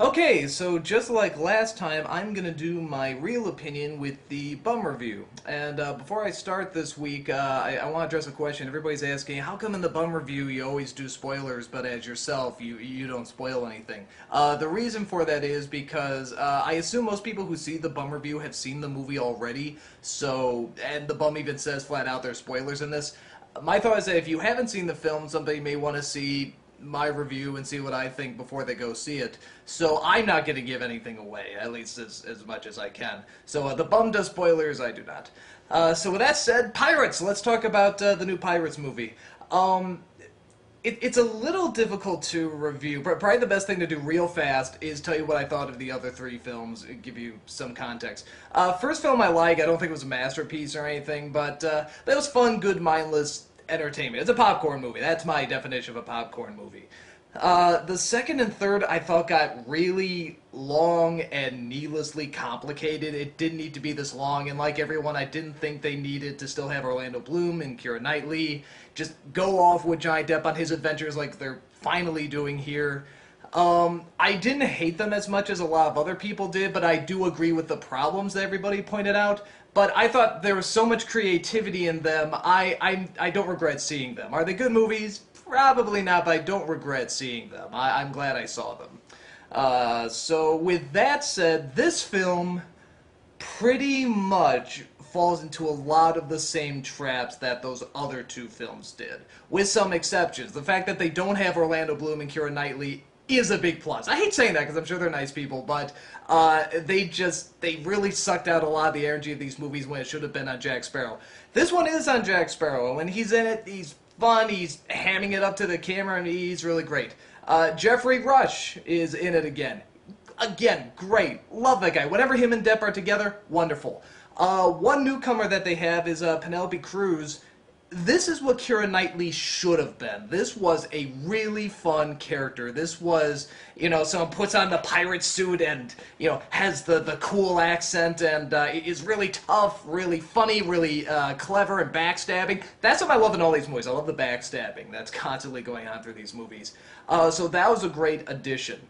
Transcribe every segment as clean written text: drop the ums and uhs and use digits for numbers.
Okay, so just like last time, I'm gonna do my real opinion with the bum review. And before I start this week, I want to address a question. Everybody's asking, how come in the bum review you always do spoilers, but as yourself, you don't spoil anything? The reason for that is because I assume most people who see the bum review have seen the movie already, so, and the bum even says flat out there's spoilers in this. My thought is that if you haven't seen the film, somebody may want to see my review and see what I think before they go see it. So I'm not going to give anything away, at least as much as I can. So the bum does spoilers, I do not. So with that said, Pirates! Let's talk about the new Pirates movie. It's a little difficult to review. Probably the best thing to do real fast is tell you what I thought of the other three films, and give you some context. First film I don't think it was a masterpiece or anything, but that was fun, good, mindless entertainment. It's a popcorn movie. That's my definition of a popcorn movie. The second and third I thought got really long and needlessly complicated. It didn't need to be this long, and like everyone, I didn't think they needed to still have Orlando Bloom and Keira Knightley just go off with Johnny Depp on his adventures like they're finally doing here. I didn't hate them as much as a lot of other people did, but I do agree with the problems that everybody pointed out. But I thought there was so much creativity in them, I don't regret seeing them. Are they good movies? Probably not, but I don't regret seeing them. I'm glad I saw them. So with that said, this film pretty much falls into a lot of the same traps that those other two films did, with some exceptions. The fact that they don't have Orlando Bloom and Keira Knightley is a big plus. I hate saying that because I'm sure they're nice people, but they really sucked out a lot of the energy of these movies when it should have been on Jack Sparrow. This one is on Jack Sparrow, and when he's in it, he's fun, he's hamming it up to the camera, and he's really great. Jeffrey Rush is in it again. Again, great. Love that guy. Whenever him and Depp are together, wonderful. One newcomer that they have is Penelope Cruz. This is what Keira Knightley should have been. This was a really fun character. This was, someone puts on the pirate suit and, has the cool accent and is really tough, really funny, really clever and backstabbing. That's what I love in all these movies. I love the backstabbing that's constantly going on through these movies. So that was a great addition.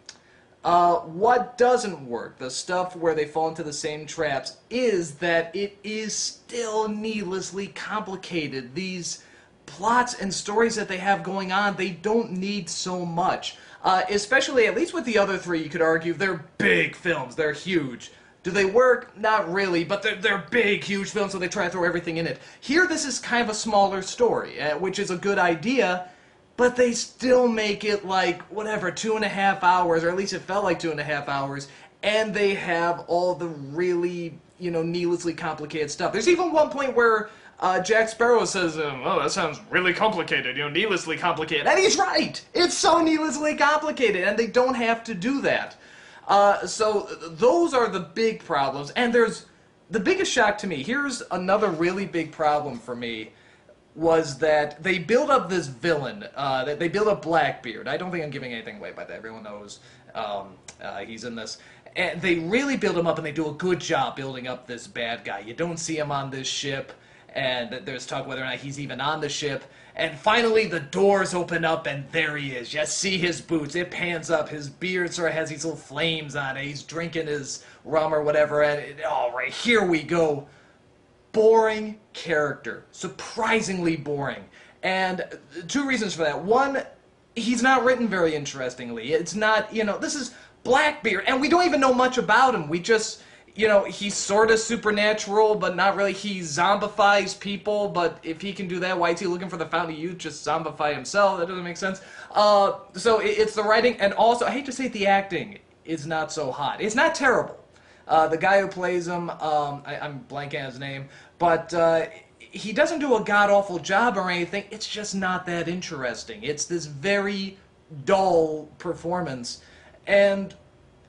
What doesn't work, the stuff where they fall into the same traps, is that it is still needlessly complicated. These plots and stories that they have going on, they don't need so much. Especially, at least with the other three, you could argue, they're big films, they're huge. Do they work? Not really, but they're big, huge films, so they try to throw everything in it. Here, this is kind of a smaller story, which is a good idea, but they still make it like, whatever, 2.5 hours, or at least it felt like 2.5 hours, and they have all the really, needlessly complicated stuff. There's even one point where Jack Sparrow says, oh, that sounds really complicated, needlessly complicated. And he's right! It's so needlessly complicated, and they don't have to do that. So those are the big problems, and there's the biggest shock to me. Here's another really big problem for me, was that they build up this villain, that they build up Blackbeard. I don't think I'm giving anything away by that. Everyone knows he's in this. And they really build him up, and they do a good job building up this bad guy. You don't see him on this ship, and there's talk whether or not he's even on the ship. And finally, the doors open up, and there he is. You see his boots. It pans up. His beard sort of has these little flames on it. He's drinking his rum or whatever, and all right, here we go. Boring character. Surprisingly boring. And two reasons for that. One, he's not written very interestingly. It's not, this is Blackbeard, and we don't even know much about him. We just, he's sort of supernatural, but not really. He zombifies people, but if he can do that, why is he looking for the Fountain of Youth? Just zombify himself? That doesn't make sense. So it's the writing, and also, I hate to say it, the acting is not so hot. It's not terrible. The guy who plays him, I'm blanking on his name, but he doesn't do a god-awful job or anything. It's just not that interesting. It's this very dull performance. And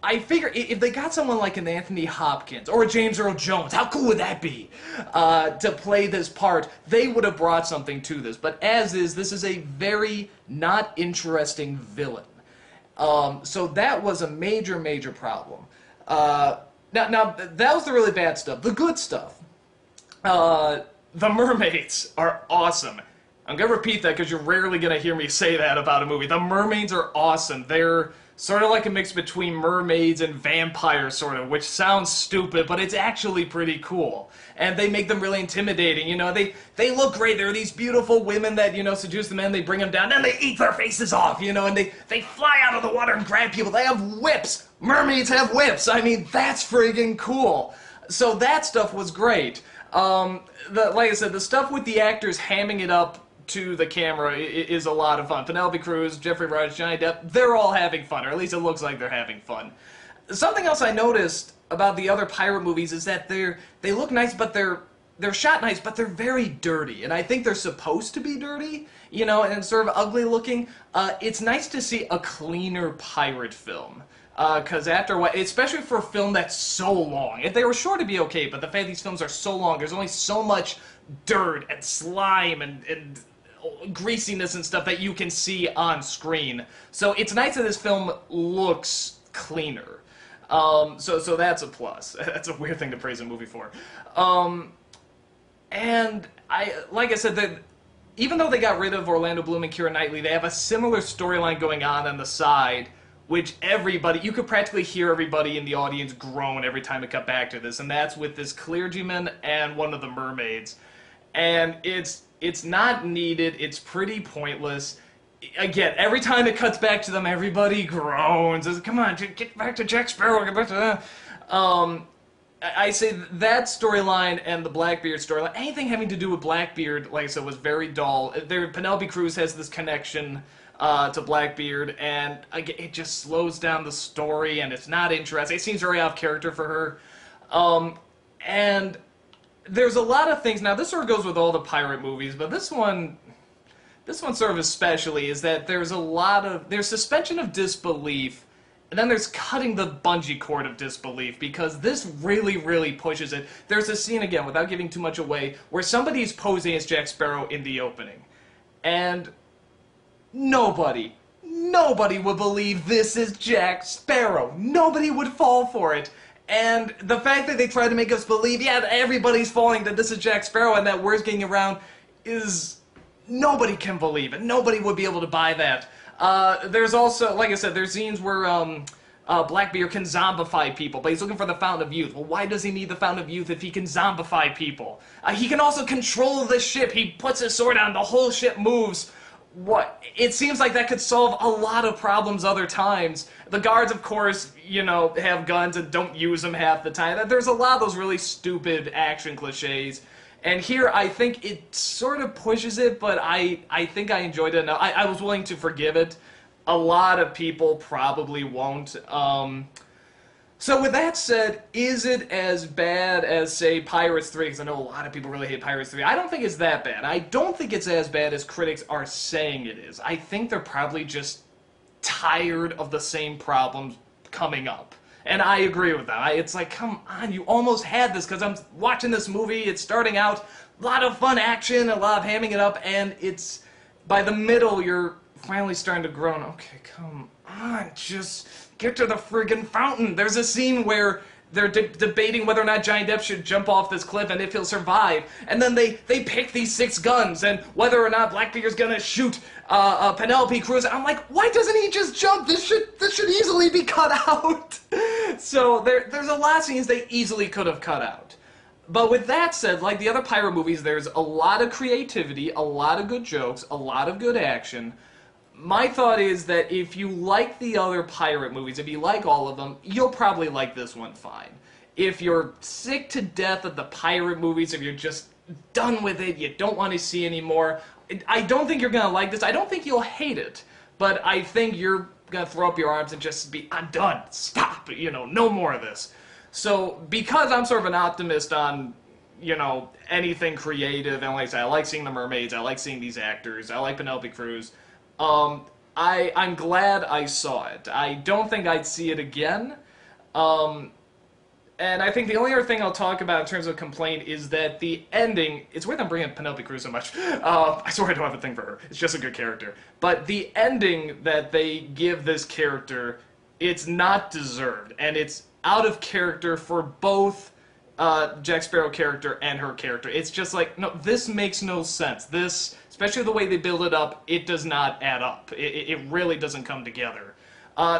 I figure if they got someone like an Anthony Hopkins or a James Earl Jones, how cool would that be, to play this part, they would have brought something to this. But as is, this is a very not interesting villain. So that was a major, major problem. Now, that was the really bad stuff. The good stuff. The mermaids are awesome. I'm going to repeat that because you're rarely going to hear me say that about a movie. The mermaids are awesome. They're Sort of like a mix between mermaids and vampires, sort of, which sounds stupid, but it's actually pretty cool. And they make them really intimidating, you know, they look great. They're these beautiful women that, you know, seduce the men, they bring them down, and they eat their faces off, you know, and they fly out of the water and grab people. They have whips. Mermaids have whips. I mean, that's friggin' cool. So that stuff was great. Like I said, the stuff with the actors hamming it up to the camera is a lot of fun. Penelope Cruz, Jeffrey Rush, Johnny Depp, they're all having fun, or at least it looks like they're having fun. Something else I noticed about the other pirate movies is that they look nice, but they're shot nice, but they're very dirty, and I think they're supposed to be dirty, you know, and sort of ugly looking. It's nice to see a cleaner pirate film. Because after a while, especially for a film that's so long, if they were short, it'd be okay, but the fact these films are so long, there's only so much dirt and slime and greasiness and stuff that you can see on screen. So it's nice that this film looks cleaner. So that's a plus. That's a weird thing to praise a movie for. And like I said, that even though they got rid of Orlando Bloom and Keira Knightley, they have a similar storyline going on the side, which you could practically hear everybody in the audience groan every time it cut back to this, and that's with this clergyman and one of the mermaids. And it's not needed, it's pretty pointless. Again, every time it cuts back to them, everybody groans. Come on, get back to Jack Sparrow, get back to that. I say that storyline and the Blackbeard storyline, anything having to do with Blackbeard, like I said, was very dull. Penelope Cruz has this connection to Blackbeard, and it just slows down the story, and it's not interesting. It seems very off character for her. And there's a lot of things. Now, this sort of goes with all the pirate movies, but this one sort of especially is that there's suspension of disbelief, and then there's cutting the bungee cord of disbelief, because this really, really pushes it. There's a scene, again, without giving too much away, where somebody's posing as Jack Sparrow in the opening. And nobody would believe this is Jack Sparrow. Nobody would fall for it. And the fact that they try to make us believe, yeah, everybody's falling, that this is Jack Sparrow and that word's getting around, is... nobody can believe it. Nobody would be able to buy that. There's also, like I said, there's scenes where Blackbeard can zombify people, but he's looking for the Fountain of Youth. Well, why does he need the Fountain of Youth if he can zombify people? He can also control the ship. He puts his sword down, the whole ship moves. What? It seems like that could solve a lot of problems other times. The guards, of course, you know, have guns and don't use them half the time. There's a lot of those really stupid action cliches. And here, I think it sort of pushes it, but I think I enjoyed it enough. I was willing to forgive it. A lot of people probably won't. So with that said, is it as bad as, say, Pirates 3? Because I know a lot of people really hate Pirates 3. I don't think it's that bad. I don't think it's as bad as critics are saying it is. I think they're probably just tired of the same problems coming up. And I agree with that. It's like, come on, you almost had this, because I'm watching this movie, it's starting out, a lot of fun action, a lot of hamming it up, and it's, by the middle, you're finally starting to groan. Okay, come on, just get to the friggin' fountain. There's a scene where they're debating whether or not Johnny Depp should jump off this cliff and if he'll survive. And then they pick these 6 guns, and whether or not Blackbeard's gonna shoot Penelope Cruz. I'm like, why doesn't he just jump? This should easily be cut out. So there's a lot of scenes they easily could have cut out. But with that said, like the other pirate movies, there's a lot of creativity, a lot of good jokes, a lot of good action. My thought is that if you like the other pirate movies, if you like all of them, you'll probably like this one fine. If you're sick to death of the pirate movies, if you're just done with it, you don't want to see anymore, I don't think you're going to like this. I don't think you'll hate it, but I think you're going to throw up your arms and just be, I'm done, stop, you know, no more of this. So because I'm sort of an optimist on, you know, anything creative, and like I said, I like seeing the mermaids, I like seeing these actors, I like Penelope Cruz, I'm glad I saw it. I don't think I'd see it again. And I think the only other thing I'll talk about in terms of complaint is that the ending, it's weird I'm bringing up Penelope Cruz so much. I swear I don't have a thing for her. It's just a good character. But the ending that they give this character, it's not deserved. And it's out of character for both Jack Sparrow character and her character. It's just like, no, this makes no sense. This, especially the way they build it up, it does not add up. It really doesn't come together.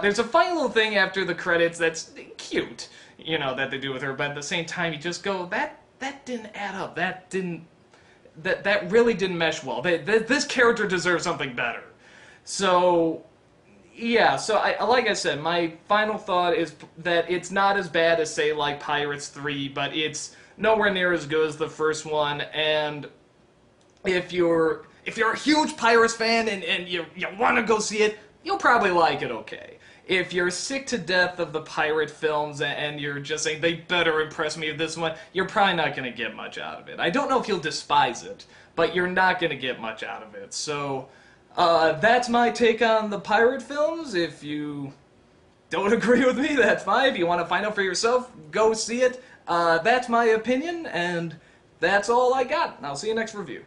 There's a funny little thing after the credits that's cute, that they do with her, but at the same time you just go, that didn't add up. That really didn't mesh well. This character deserves something better. So, yeah, so like I said, my final thought is that it's not as bad as, say, like Pirates 3, but it's nowhere near as good as the first one, and if you're a huge Pirates fan and you want to go see it, you'll probably like it okay. If you're sick to death of the pirate films and you're just saying, they better impress me with this one, you're probably not going to get much out of it. I don't know if you'll despise it, but you're not going to get much out of it. So, that's my take on the pirate films. If you don't agree with me, that's fine. If you want to find out for yourself, go see it. That's my opinion, and that's all I got. I'll see you next review.